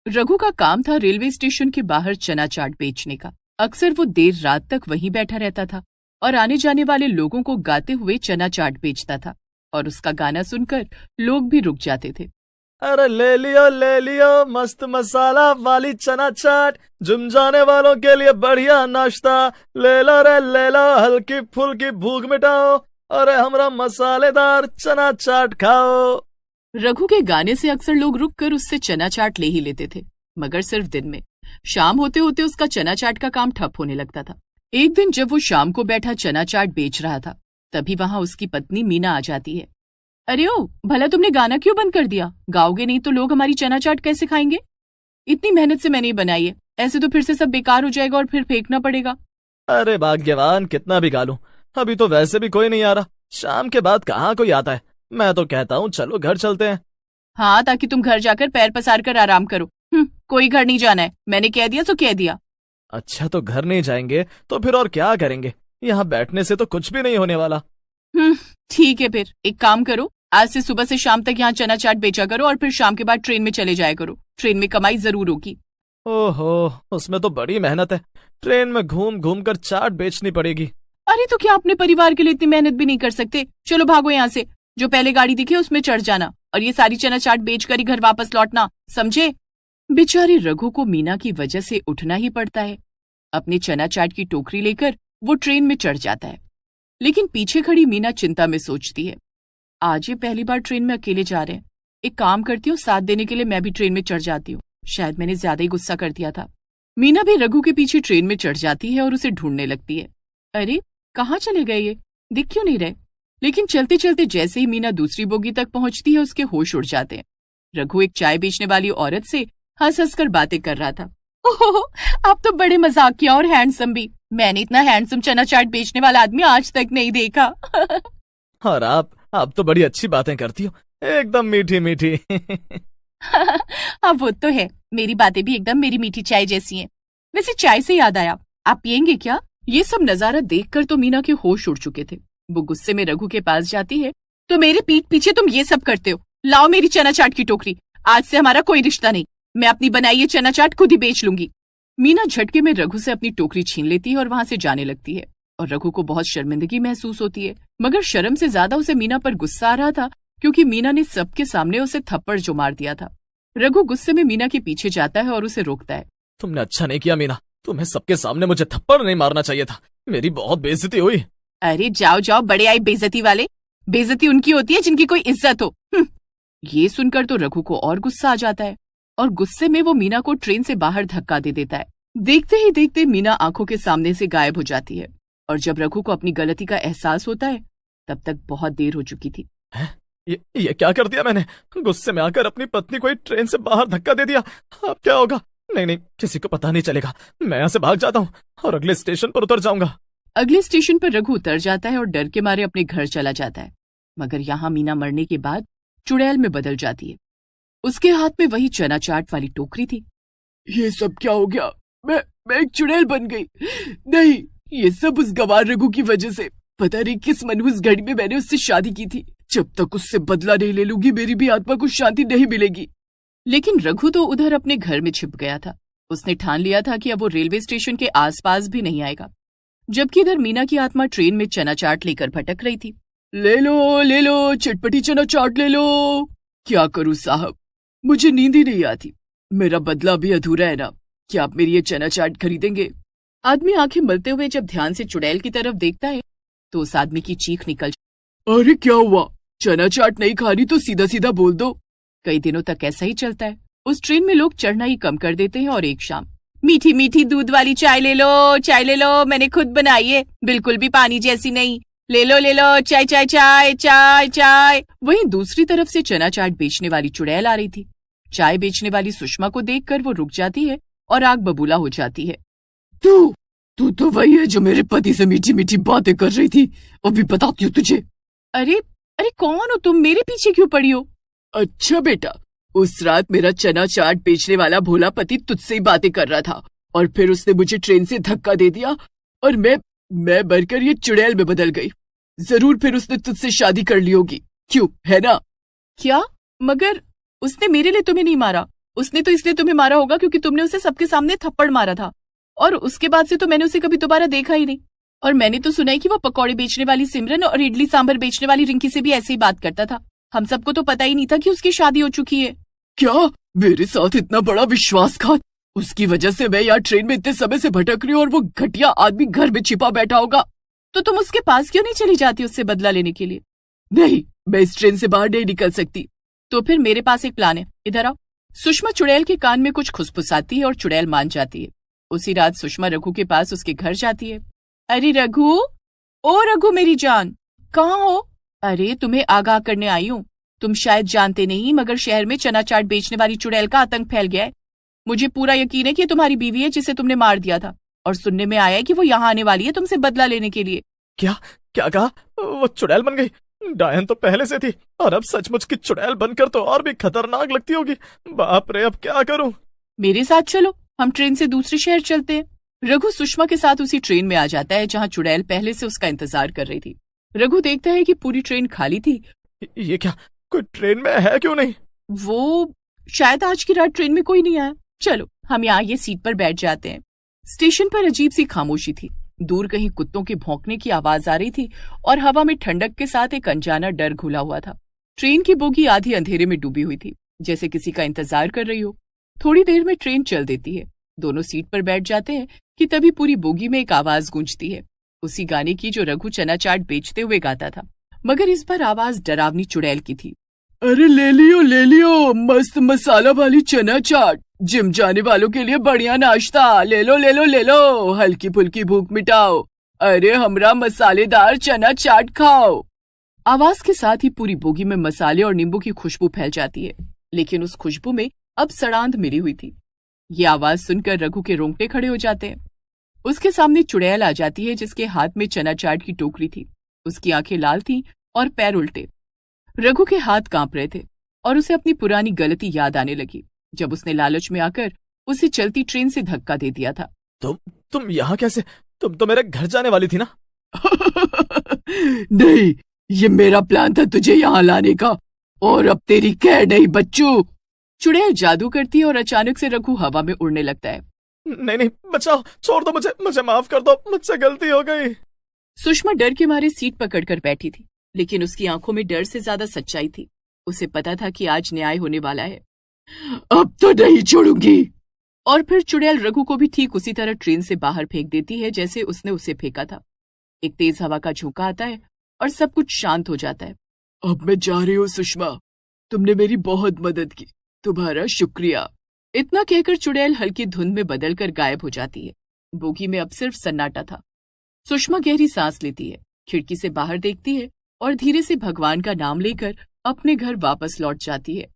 रघु का काम था रेलवे स्टेशन के बाहर चना चाट बेचने का। अक्सर वो देर रात तक वहीं बैठा रहता था और आने जाने वाले लोगों को गाते हुए चना चाट बेचता था और उसका गाना सुनकर लोग भी रुक जाते थे। अरे ले लियो मस्त मसाला वाली चना चाट, जिम जाने वालों के लिए बढ़िया नाश्ता। ले लो रे ले लो, हल्की फुल्की भूख मिटाओ, अरे हमरा मसालेदार चना चाट खाओ। रघु के गाने से अक्सर लोग रुककर उससे चना चाट ले ही लेते थे, मगर सिर्फ दिन में। शाम होते होते उसका चना चाट का काम ठप होने लगता था। एक दिन जब वो शाम को बैठा चना चाट बेच रहा था, तभी वहां उसकी पत्नी मीना आ जाती है। अरे ओ, भला तुमने गाना क्यों बंद कर दिया? गाओगे नहीं तो लोग हमारी चना चाट कैसे खाएंगे? इतनी मेहनत से मैंने बनाई है, ऐसे तो फिर से सब बेकार हो जाएगा और फिर फेंकना पड़ेगा। अरे भाग्यवान, कितना भी गा लूं, अभी तो वैसे भी कोई नहीं आ रहा। शाम के बाद कहाँ कोई आता है। मैं तो कहता हूँ चलो घर चलते हैं। हाँ, ताकि तुम घर जाकर पैर पसार कर आराम करो। कोई घर नहीं जाना है, मैंने कह दिया तो कह दिया। अच्छा, तो घर नहीं जाएंगे तो फिर और क्या करेंगे? यहाँ बैठने से तो कुछ भी नहीं होने वाला। ठीक है, फिर एक काम करो, आज से सुबह से शाम तक यहाँ चना चाट बेचा करो और फिर शाम के बाद ट्रेन में चले जाया करो। ट्रेन में कमाई जरूर होगी। ओहो, उसमें तो बड़ी मेहनत है। ट्रेन में घूम घूम कर चाट बेचनी पड़ेगी। अरे तो क्या अपने परिवार के लिए इतनी मेहनत भी नहीं कर सकते? चलो भागो यहाँ से, जो पहले गाड़ी दिखे उसमें चढ़ जाना और ये सारी चना चाट बेच कर ही घर वापस लौटना, समझे? बेचारे रघु को मीना की वजह से उठना ही पड़ता है। अपनी चना चाट की टोकरी लेकर वो ट्रेन में चढ़ जाता है, लेकिन पीछे खड़ी मीना चिंता में सोचती है, आज ये पहली बार ट्रेन में अकेले जा रहे हैं। एक काम करती हूँ, साथ देने के लिए मैं भी ट्रेन में चढ़ जाती हूँ। शायद मैंने ज्यादा ही गुस्सा कर दिया था। मीना भी रघु के पीछे ट्रेन में चढ़ जाती है और उसे ढूंढने लगती है। अरे कहाँ चले गए ये, दिख क्यों नहीं रहे? लेकिन चलते चलते जैसे ही मीना दूसरी बोगी तक पहुंचती है, उसके होश उड़ जाते हैं। रघु एक चाय बेचने वाली औरत से हंस हंस कर बातें कर रहा था। ओहो, आप तो बड़े मजाकिया और हैंडसम भी। मैंने इतना हैंडसम चना चाट बेचने वाला आदमी आज तक नहीं देखा। और आप तो बड़ी अच्छी बातें करती हो, एकदम मीठी मीठी। अब वो तो है, मेरी बातें भी एकदम मेरी मीठी चाय जैसी हैं। वैसे चाय से याद आया, आप पियेंगे क्या? ये सब नजारा देखकर तो मीना के होश उड़ चुके थे। वो गुस्से में रघु के पास जाती है। तो मेरे पीठ पीछे तुम ये सब करते हो? लाओ मेरी चना चाट की टोकरी, आज से हमारा कोई रिश्ता नहीं। मैं अपनी बनाई ये चना चाट खुद ही बेच लूंगी। मीना झटके में रघु से अपनी टोकरी छीन लेती है और वहां से जाने लगती है और रघु को बहुत शर्मिंदगी महसूस होती है, मगर शर्म से ज्यादा उसे मीना पर गुस्सा आ रहा था, क्योंकि मीना ने सबके सामने उसे थप्पड़ जो मार दिया था। रघु गुस्से में मीना के पीछे जाता है और उसे रोकता है। तुमने अच्छा नहीं किया मीना, तुम्हें सबके सामने मुझे थप्पड़ नहीं मारना चाहिए था, मेरी बहुत बेइज्जती हुई। अरे जाओ जाओ, बड़े आई बेइज्जती वाले। बेइज्जती उनकी होती है जिनकी कोई इज्जत हो। ये सुनकर तो रघु को और गुस्सा आ जाता है और गुस्से में वो मीना को ट्रेन से बाहर धक्का दे देता है। देखते ही देखते मीना आंखों के सामने से गायब हो जाती है और जब रघु को अपनी गलती का एहसास होता है, तब तक बहुत देर हो चुकी थी। ये क्या कर दिया मैंने? गुस्से में आकर अपनी पत्नी को ट्रेन से बाहर धक्का दे दिया। अब क्या होगा? नहीं, किसी को पता नहीं चलेगा। मैं यहाँ से भाग जाता हूँ और अगले स्टेशन पर उतर जाऊंगा। अगले स्टेशन पर रघु उतर जाता है और डर के मारे अपने घर चला जाता है, मगर यहाँ मीना मरने के बाद चुड़ैल में बदल जाती है। उसके हाथ में वही चना चाट वाली टोकरी थी। ये सब क्या हो गया? मैं एक चुड़ैल बन गई। नहीं, ये सब उस गंवार रघु की वजह से। पता नहीं किस मनहूस घड़ी में मैंने उससे शादी की थी। जब तक उससे बदला नहीं ले लूंगी, मेरी भी आत्मा को शांति नहीं मिलेगी। लेकिन रघु तो उधर अपने घर में छिप गया था। उसने ठान लिया था कि अब वो रेलवे स्टेशन के आसपास भी नहीं आएगा, जबकि इधर मीना की आत्मा ट्रेन में चना चाट लेकर भटक रही थी। ले लो चटपटी चना चाट ले लो। क्या करूं साहब, मुझे नींद ही नहीं आती। मेरा बदला भी अधूरा है ना। क्या आप मेरी ये चना चाट खरीदेंगे? आदमी आंखें मलते हुए जब ध्यान से चुड़ैल की तरफ देखता है तो उस आदमी की चीख निकल। अरे क्या हुआ? चना चाट नहीं खानी तो सीधा सीधा बोल दो। कई दिनों तक ऐसा ही चलता है। उस ट्रेन में लोग चढ़ना ही कम कर देते हैं और एक शाम, मीठी मीठी दूध वाली चाय ले लो, मैंने खुद बनाई है, बिल्कुल भी पानी जैसी नहीं। ले लो चाय चाय चाय चाय चाय। वहीं दूसरी तरफ से चना चाट बेचने वाली चुड़ैल आ रही थी। चाय बेचने वाली सुषमा को देखकर वो रुक जाती है और आग बबूला हो जाती है। तू तो वही है जो मेरे पति से मीठी मीठी बातें कर रही थी, अभी बताती हूँ तुझे। अरे कौन हो तुम? मेरे पीछे क्यों पड़ी हो? अच्छा बेटा, उस रात मेरा चना चाट बेचने वाला भोला पति तुझसे ही बातें कर रहा था और फिर उसने मुझे ट्रेन से धक्का दे दिया और मैं बनकर ये चुड़ैल में बदल गई। जरूर फिर उसने तुझसे शादी कर ली होगी, क्यों, है ना? क्या? मगर उसने मेरे लिए तुम्हें नहीं मारा, उसने तो इसलिए तुम्हें मारा होगा क्योंकि तुमने उसे सबके सामने थप्पड़ मारा था, और उसके बाद से तो मैंने उसे कभी दोबारा देखा ही नहीं। और मैंने तो सुना है कि वो पकौड़े बेचने वाली सिमरन और इडली सांभर बेचने वाली रिंकी से भी ऐसे ही बात करता था। हम सबको तो पता ही नहीं था कि उसकी शादी हो चुकी है। क्या? मेरे साथ इतना बड़ा विश्वासघात? उसकी वजह से मैं यहाँ ट्रेन में इतने समय से भटक रही हूँ और वो घटिया आदमी घर में छिपा बैठा होगा। तो तुम उसके पास क्यों नहीं चली जाती उससे बदला लेने के लिए? नहीं, मैं इस ट्रेन से बाहर नहीं निकल सकती। तो फिर मेरे पास एक प्लान है, इधर आओ। सुषमा चुड़ैल के कान में कुछ खुसफुसाती है और चुड़ैल मान जाती है। उसी रात सुषमा रघु के पास उसके घर जाती है। अरे रघु, ओ रघु मेरी जान, कहाँ हो? अरे तुम्हें आगाह करने आई हूँ। तुम शायद जानते नहीं, मगर शहर में चना चाट बेचने वाली चुड़ैल का आतंक फैल गया है। मुझे पूरा यकीन है कि तुम्हारी बीवी है जिसे तुमने मार दिया था, और सुनने में आया है कि वो यहाँ आने वाली है तुमसे बदला लेने के लिए। क्या क्या कहा? वो चुड़ैल बन गई? डायन तो पहले से थी, और अब सचमुच की चुड़ैल बनकर तो और भी खतरनाक लगती होगी। बाप रे, अब क्या करूं? मेरे साथ चलो, हम ट्रेन से दूसरे शहर चलते हैं। रघु सुषमा के साथ उसी ट्रेन में आ जाता है जहाँ चुड़ैल पहले से उसका इंतजार कर रही थी। रघु देखता है कि पूरी ट्रेन खाली थी। ये क्या, कोई ट्रेन में है क्यों नहीं? वो शायद आज की रात ट्रेन में कोई नहीं आया। चलो हम यहाँ ये सीट पर बैठ जाते हैं। स्टेशन पर अजीब सी खामोशी थी। दूर कहीं कुत्तों के भौंकने की आवाज आ रही थी और हवा में ठंडक के साथ एक अनजाना डर घुला हुआ था। ट्रेन की बोगी आधी अंधेरे में डूबी हुई थी, जैसे किसी का इंतजार कर रही हो। थोड़ी देर में ट्रेन चल देती है। दोनों सीट पर बैठ जाते हैं कि तभी पूरी बोगी में एक आवाज गूंजती है, उसी गाने की जो रघु चना चाट बेचते हुए गाता था, मगर इस बार आवाज डरावनी चुड़ैल की थी। अरे ले लियो मस्त मसाला वाली चना चाट, जिम जाने वालों के लिए बढ़िया नाश्ता, ले लो, हल्की फुल्की भूख मिटाओ। अरे हमरा मसालेदार चना चाट खाओ। आवाज के साथ ही पूरी बोगी में मसाले और नींबू की खुशबू फैल जाती है, लेकिन उस खुशबू में अब सड़ांध मिली हुई थी। ये आवाज सुनकर रघु के रोंगटे खड़े हो जाते हैं। उसके सामने चुड़ैल आ जाती है जिसके हाथ में चना चाट की टोकरी थी। उसकी आंखें लाल थीं और पैर उल्टे। रघु के हाथ कांप रहे थे और उसे अपनी पुरानी गलती याद आने लगी, जब उसने लालच में आकर उसे चलती ट्रेन से धक्का दे दिया था। तुम यहाँ कैसे? तुम तो मेरे घर जाने वाली थी ना? नहीं, ये मेरा प्लान था तुझे यहाँ लाने का, और अब तेरी खैर नहीं बच्चू। चुड़ैल जादू करती है और अचानक से रघु हवा में उड़ने लगता है। नहीं, बचाओ, छोड़ दो मुझे माफ कर दो, मुझसे गलती हो गई। सुषमा डर के मारे सीट पकड़कर बैठी थी, लेकिन उसकी आंखों में डर से ज्यादा सच्चाई थी। उसे पता था कि आज न्याय होने वाला है। अब तो नहीं छोड़ूंगी। और फिर चुड़ैल रघु को भी ठीक उसी तरह ट्रेन से बाहर फेंक देती है जैसे उसने उसे फेंका था। एक तेज हवा का झोंका आता है और सब कुछ शांत हो जाता है। अब मैं जा रही हूँ सुषमा, तुमने मेरी बहुत मदद की, तुम्हारा शुक्रिया। इतना कहकर चुड़ैल हल्की धुंध में बदलकर गायब हो जाती है। बोगी में अब सिर्फ सन्नाटा था। सुषमा गहरी सांस लेती है, खिड़की से बाहर देखती है और धीरे से भगवान का नाम लेकर अपने घर वापस लौट जाती है।